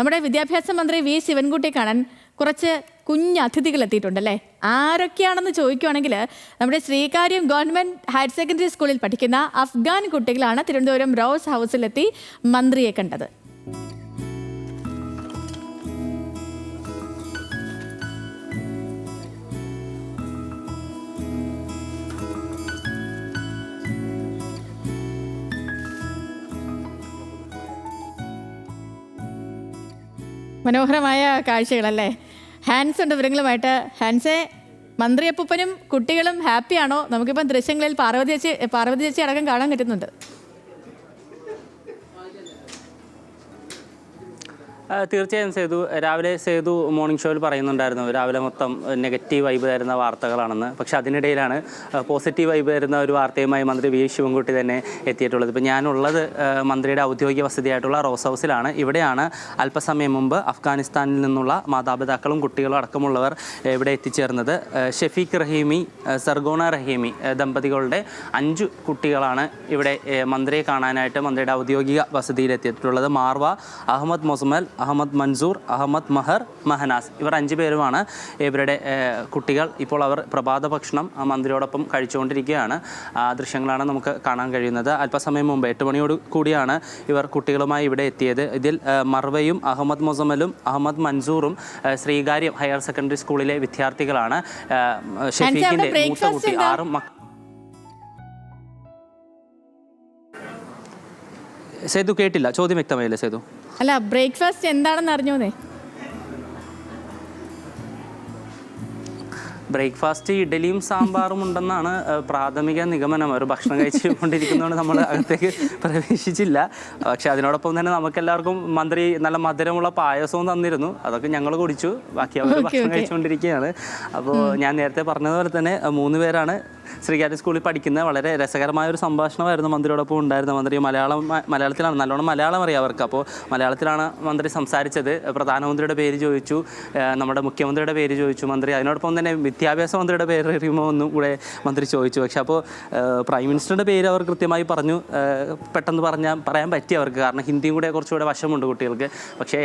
നമ്മുടെ വിദ്യാഭ്യാസ മന്ത്രി വി ശിവൻകുട്ടിയെ കാണാൻ കുറച്ച് കുഞ്ഞ് അതിഥികൾ എത്തിയിട്ടുണ്ടല്ലേ. ആരൊക്കെയാണെന്ന് ചോദിക്കുകയാണെങ്കിൽ നമ്മുടെ ശ്രീകാര്യം ഗവൺമെൻറ് ഹയർ സെക്കൻഡറി സ്കൂളിൽ പഠിക്കുന്ന അഫ്ഗാൻ കുട്ടികളാണ് തിരുവനന്തപുരം റോസ് ഹൗസിലെത്തി മന്ത്രിയെ കണ്ടത്. മനോഹരമായ കാഴ്ചകളല്ലേ. ഹാൻസ് ഉണ്ട് വിവരങ്ങളുമായിട്ട്. ഹാൻസെ, മന്ത്രിയപ്പൂപ്പനും കുട്ടികളും ഹാപ്പിയാണോ? നമുക്കിപ്പം ദൃശ്യങ്ങളിൽ പാർവതി ചേച്ചി അടക്കം കാണാൻ പറ്റുന്നുണ്ട്. തീർച്ചയായും സേതു, രാവിലെ സേതു മോർണിംഗ് ഷോയിൽ പറയുന്നുണ്ടായിരുന്നു രാവിലെ മൊത്തം നെഗറ്റീവ് വൈബ് തരുന്ന വാർത്തകളാണെന്ന്. പക്ഷെ അതിനിടയിലാണ് പോസിറ്റീവ് വൈബ് തരുന്ന ഒരു വാർത്തയുമായി മന്ത്രി വി ശിവൻകുട്ടി തന്നെ എത്തിയിട്ടുള്ളത്. ഇപ്പോൾ ഞാനുള്ളത് മന്ത്രിയുടെ ഔദ്യോഗിക വസതിയായിട്ടുള്ള റോസ് ഹൗസിലാണ്. ഇവിടെയാണ് അല്പസമയം മുമ്പ് അഫ്ഗാനിസ്ഥാനിൽ നിന്നുള്ള മാതാപിതാക്കളും കുട്ടികളും അടക്കമുള്ളവർ ഇവിടെ എത്തിച്ചേർന്നത്. ഷെഫീഖ് റഹീമി, സർഗോണ റഹീമി ദമ്പതികളുടെ 5 കുട്ടികളാണ് ഇവിടെ മന്ത്രിയെ കാണാനായിട്ട് മന്ത്രിയുടെ ഔദ്യോഗിക വസതിയിലെത്തിയിട്ടുള്ളത്. മാർവ, അഹമ്മദ് മൊസമൽ, അഹമ്മദ് മൻസൂർ, അഹമ്മദ് മഹർ, മഹനാസ്, ഇവർ 5 പേരുമാണ് ഇവരുടെ കുട്ടികൾ. ഇപ്പോൾ അവർ പ്രഭാത ഭക്ഷണം മന്ത്രിയോടൊപ്പം കഴിച്ചുകൊണ്ടിരിക്കുകയാണ്. ദൃശ്യങ്ങളാണ് നമുക്ക് കാണാൻ കഴിയുന്നത്. അല്പസമയം മുമ്പ് 8 മണിയോട് കൂടിയാണ് ഇവർ കുട്ടികളുമായി ഇവിടെ എത്തിയത്. ഇതിൽ മർവയും അഹമ്മദ് മൊസമലും അഹമ്മദ് മൻസൂറും ശ്രീകാര്യം ഹയർ സെക്കൻഡറി സ്കൂളിലെ വിദ്യാർത്ഥികളാണ്. ഷെഫീഖിൻ്റെ മൂത്ത കുട്ടി 6 സേതു കേട്ടില്ല, ചോദ്യം വ്യക്തമായില്ലേ സേതു? അല്ല, ബ്രേക്ക്ഫാസ്റ്റ് എന്താണെന്ന് അറിഞ്ഞോന്നേ. ബ്രേക്ക്ഫാസ്റ്റ് ഇഡലിയും സാമ്പാറും ഉണ്ടെന്നാണ് പ്രാഥമിക നിഗമനം. ഒരു ഭക്ഷണം കഴിച്ചുകൊണ്ടിരിക്കുന്നതുകൊണ്ട് നമ്മൾ അകത്തേക്ക് പ്രവേശിച്ചില്ല. പക്ഷെ അതിനോടൊപ്പം തന്നെ നമുക്കെല്ലാവർക്കും മന്ത്രി നല്ല മധുരമുള്ള പായസവും തന്നിരുന്നു. അതൊക്കെ ഞങ്ങൾ കുടിച്ചു. ബാക്കി അവർ ഭക്ഷണം കഴിച്ചുകൊണ്ടിരിക്കുകയാണ്. അപ്പോൾ ഞാൻ നേരത്തെ പറഞ്ഞതുപോലെ തന്നെ 3 പേരാണ് ശ്രീകാര്യം സ്കൂളിൽ പഠിക്കുന്നത്. വളരെ രസകരമായ ഒരു സംഭാഷണമായിരുന്നു മന്ത്രിയോടൊപ്പം ഉണ്ടായിരുന്നത്. മന്ത്രി മലയാളത്തിലാണ്, നല്ലോണം മലയാളം അറിയാം അവർക്ക്. അപ്പോൾ മലയാളത്തിലാണ് മന്ത്രി സംസാരിച്ചത്. പ്രധാനമന്ത്രിയുടെ പേര് ചോദിച്ചു, നമ്മുടെ മുഖ്യമന്ത്രിയുടെ പേര് ചോദിച്ചു മന്ത്രി. അതിനോടൊപ്പം തന്നെ വിദ്യാഭ്യാസ മന്ത്രിയുടെ പേര് അറിയുമോ എന്നും കൂടെ മന്ത്രി ചോദിച്ചു. പക്ഷെ അപ്പോൾ പ്രൈം മിനിസ്റ്ററുടെ പേര് അവർ കൃത്യമായി പറഞ്ഞു. പെട്ടെന്ന് പറയാൻ പറ്റി അവർക്ക്, കാരണം ഹിന്ദിയും കൂടെ കുറച്ചുകൂടെ വശമുണ്ട് കുട്ടികൾക്ക്. പക്ഷേ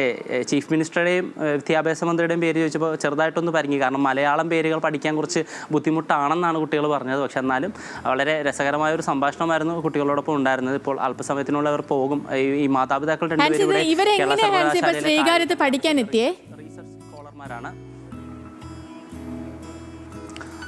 ചീഫ് മിനിസ്റ്ററുടെയും വിദ്യാഭ്യാസ മന്ത്രിയുടെയും പേര് ചോദിച്ചപ്പോൾ ചെറുതായിട്ടൊന്ന് പരിങ്ങി. കാരണം മലയാളം പേരുകൾ പഠിക്കാൻ കുറച്ച് ബുദ്ധിമുട്ടാണെന്നാണ് കുട്ടികൾ പറഞ്ഞത്. പക്ഷെ എന്നാലും വളരെ രസകരമായ ഒരു സംഭാഷണമായിരുന്നു കുട്ടികളോടൊപ്പം ഉണ്ടായിരുന്നത്. ഇപ്പോൾ അല്പസമയത്തിനുള്ളിൽ അവർ പോകും. ഈ മാതാപിതാക്കൾ ശ്രീകാര്യത്ത് പഠിക്കാൻ എത്തിയേ റീസർച്ച് സ്കോളർമാരാണ്.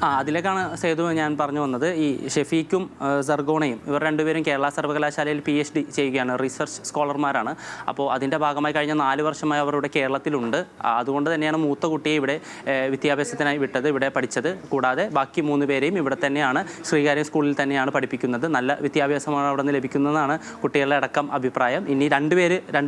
അതിലേക്കാണ് സേതു ഞാൻ പറഞ്ഞു വന്നത്. ഈ ഷെഫീഖും സർഗോണയും ഇവർ 2 പേരും കേരള സർവകലാശാലയിൽ PhD ചെയ്യുകയാണ്. റിസർച്ച് സ്കോളർമാരാണ്. അപ്പോൾ അതിൻ്റെ ഭാഗമായി കഴിഞ്ഞ 4 വർഷമായി അവർ ഇവിടെ കേരളത്തിലുണ്ട്. അതുകൊണ്ട് തന്നെയാണ് മൂത്ത കുട്ടിയെ ഇവിടെ വിദ്യാഭ്യാസത്തിനായി വിട്ടത്, ഇവിടെ പഠിച്ചത്. കൂടാതെ ബാക്കി 3 പേരെയും ഇവിടെ തന്നെയാണ് ശ്രീകാര്യം സ്കൂളിൽ തന്നെയാണ് പഠിപ്പിക്കുന്നത്. നല്ല വിദ്യാഭ്യാസമാണ് അവിടെ നിന്ന് ലഭിക്കുന്നതെന്നാണ് കുട്ടികളുടെ അടക്കം അഭിപ്രായം. ഇനി 2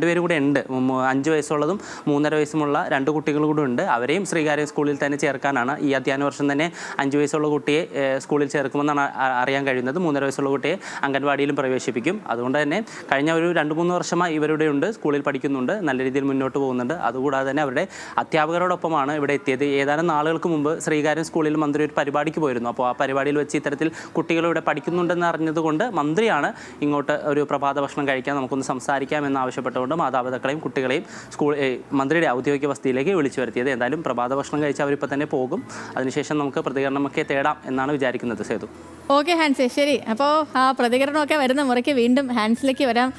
പേരും കൂടെ ഉണ്ട്. 5 വയസ്സുള്ളതും 3.5 വയസ്സുമുള്ള 2 കുട്ടികൾ കൂടെ ഉണ്ട്. അവരെയും ശ്രീകാര്യം സ്കൂളിൽ തന്നെ ചേർക്കാനാണ് ഈ അധ്യയന വർഷം തന്നെ 5 വയസ്സുള്ള കുട്ടിയെ സ്കൂളിൽ ചേർക്കുമെന്നാണ് അറിയാൻ കഴിയുന്നത്. 3.5 വയസ്സുള്ള കുട്ടിയെ അംഗൻവാടിയിലും പ്രവേശിപ്പിക്കും. അതുകൊണ്ട് തന്നെ കഴിഞ്ഞ ഒരു 2-3 വർഷമായി ഇവരുടെ ഉണ്ട്, സ്കൂളിൽ പഠിക്കുന്നുണ്ട്, നല്ല രീതിയിൽ മുന്നോട്ട് പോകുന്നുണ്ട്. അതുകൂടാതെ തന്നെ അവരുടെ അധ്യാപകരോടൊപ്പമാണ് ഇവിടെ എത്തിയത്. ഏതാനും നാളുകൾക്ക് മുമ്പ് ശ്രീകാര്യം സ്കൂളിൽ മന്ത്രി ഒരു പരിപാടിക്ക് പോയിരുന്നു. അപ്പോൾ ആ പരിപാടിയിൽ വെച്ച് ഇത്തരത്തിൽ കുട്ടികൾ ഇവിടെ പഠിക്കുന്നുണ്ടെന്ന് അറിഞ്ഞതുകൊണ്ട് മന്ത്രിയാണ് ഇങ്ങോട്ട് ഒരു പ്രഭാത ഭക്ഷണം കഴിക്കാൻ നമുക്കൊന്ന് സംസാരിക്കാമെന്ന് ആവശ്യപ്പെട്ടുകൊണ്ട് മാതാപിതാക്കളെയും കുട്ടികളെയും മന്ത്രിയുടെ ഔദ്യോഗിക വസതിയിലേക്ക് വിളിച്ചു വരുത്തിയത്. എന്തായാലും പ്രഭാത ഭക്ഷണം കഴിച്ച് അവരിപ്പോൾ തന്നെ പോകും. അതിനുശേഷം നമുക്ക് പ്രതികരണമൊക്കെ തേടാം എന്നാണ് വിചാരിക്കുന്നത് സേതു. ഓക്കെ ഹാൻസേ, ശരി. അപ്പോൾ ആ പ്രതികരണമൊക്കെ വരുന്ന മുറയ്ക്ക് വീണ്ടും ഹാൻസിലേക്ക് വരാം.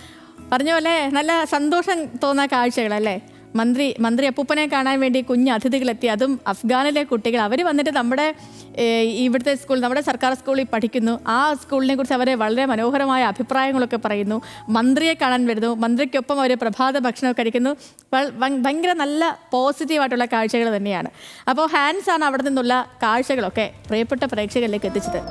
പറഞ്ഞ പോലെ നല്ല സന്തോഷം തോന്നുന്ന കാഴ്ചകളല്ലേ. മന്ത്രി അപ്പൂപ്പനെ കാണാൻ വേണ്ടി കുഞ്ഞ് അതിഥികളെത്തി, അതും അഫ്ഗാനിലെ കുട്ടികൾ. അവർ വന്നിട്ട് നമ്മുടെ ഇവിടുത്തെ സ്കൂൾ, നമ്മുടെ സർക്കാർ സ്കൂളിൽ പഠിക്കുന്നു. ആ സ്കൂളിനെ കുറിച്ച് അവരെ വളരെ മനോഹരമായ അഭിപ്രായങ്ങളൊക്കെ പറയുന്നു. മന്ത്രിയെ കാണാൻ വരുന്നു, മന്ത്രിക്കൊപ്പം അവർ പ്രഭാത ഭക്ഷണമൊക്കെ കഴിക്കുന്നു. ഭയങ്കര നല്ല പോസിറ്റീവായിട്ടുള്ള കാഴ്ചകൾ തന്നെയാണ്. അപ്പോൾ ഹാൻസാണ് അവിടെ നിന്നുള്ള കാഴ്ചകളൊക്കെ പ്രിയപ്പെട്ട പ്രേക്ഷകരിലേക്ക് എത്തിച്ചത്.